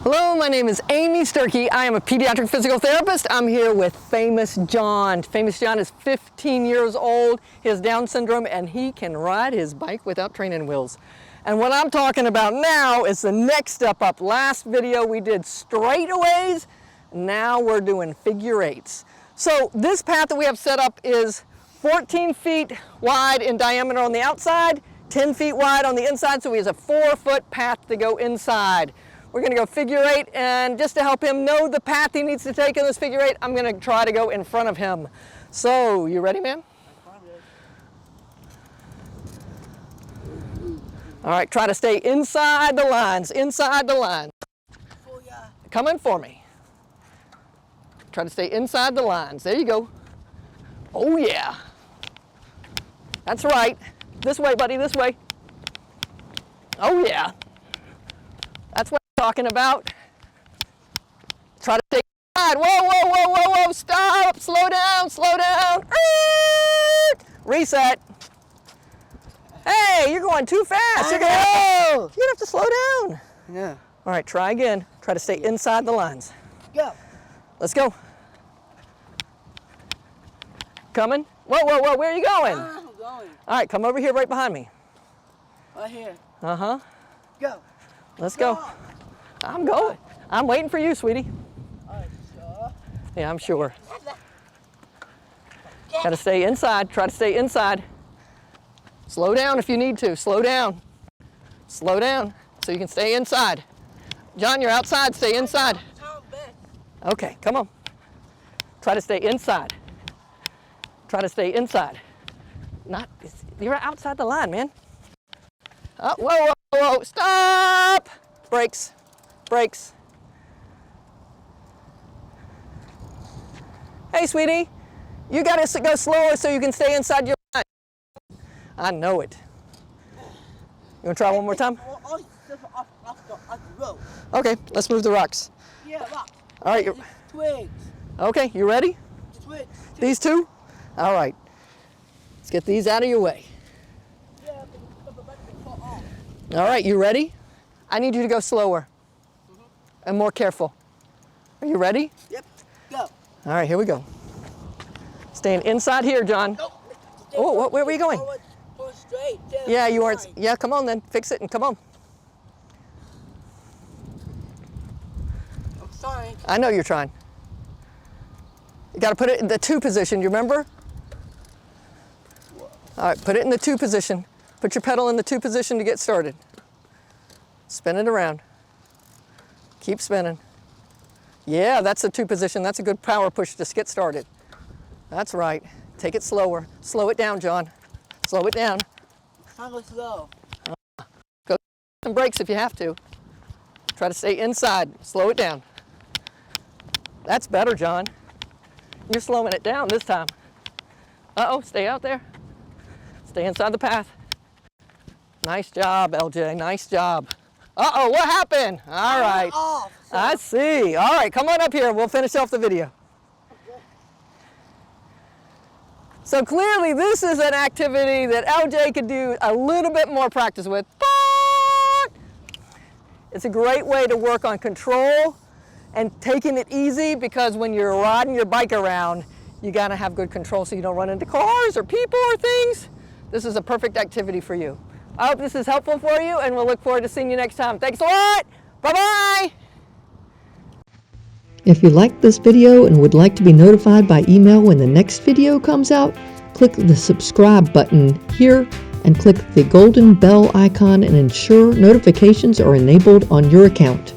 Hello, my name is Amy Sturkey. I am a pediatric physical therapist. I'm here with Famous John. Famous John is 15 years old. He has Down syndrome and he can ride his bike without training wheels. And what I'm talking about now is the next step up. Last video we did straightaways. Now we're doing figure eights. So this path that we have set up is 14 feet wide in diameter on the outside, 10 feet wide on the inside, so he has a 4-foot path to go inside. We're going to go figure eight, and just to help him know the path he needs to take in this figure eight, I'm going to try to go in front of him. So, you ready, man? All right, try to stay inside the lines, inside the lines. Come in for me. Try to stay inside the lines. There you go. Oh, yeah. That's right. This way, buddy, this way. Oh, yeah. That's what I'm talking about. Try to stay inside. Whoa, whoa, whoa, whoa, whoa. Stop. Slow down, slow down. Reset. Hey, you're going too fast. You're gonna have to slow down. Yeah. All right, try again. Try to stay inside the lines. Go. Let's go. Coming? Whoa, whoa, whoa, where are you going? I'm going. All right, come over here right behind me. Right here. Uh-huh. Go. Let's go. I'm going. I'm waiting for you, sweetie. Sure. Yeah, I'm sure. Got to stay inside. Try to stay inside. Slow down if you need to. Slow down. Slow down so you can stay inside. John, you're outside. Stay inside. Okay, come on. Try to stay inside. Try to stay inside. You're outside the line, man. Oh, whoa, whoa, whoa, stop! Brakes, brakes. Hey, sweetie, you gotta go slower so you can stay inside your line. I know it. You wanna try one more time? Okay, let's move the rocks. Yeah, rocks. All right. Twigs. Okay, you ready? Twigs. These two? All right. Let's get these out of your way. All right, you ready? I need you to go slower and more careful. Are you ready? Yep. Go. All right, here we go. Staying inside here, John. Oh, where were you going? Going straight. Yeah, you aren't. Yeah, come on then. Fix it and come on. I'm sorry. I know you're trying. You got to put it in the 2 position, you remember? All right, put it in the 2 position. Put your pedal in the 2 position to get started. Spin it around. Keep spinning. Yeah, that's the 2 position. That's a good power push to get started. That's right. Take it slower. Slow it down, John. Slow it down. Trying to go slow. Go some brakes if you have to. Try to stay inside. Slow it down. That's better, John. You're slowing it down this time. Uh-oh, stay out there. Stay inside the path. Nice job, LJ. Nice job. Uh-oh, what happened? All right. I see. All right, come on up here. We'll finish off the video. So clearly this is an activity that LJ could do a little bit more practice with. But it's a great way to work on control and taking it easy, because when you're riding your bike around, you gotta have good control so you don't run into cars or people or things. This is a perfect activity for you. I hope this is helpful for you, and we'll look forward to seeing you next time. Thanks a lot. Bye-bye. If you liked this video and would like to be notified by email when the next video comes out, click the subscribe button here and click the golden bell icon and ensure notifications are enabled on your account.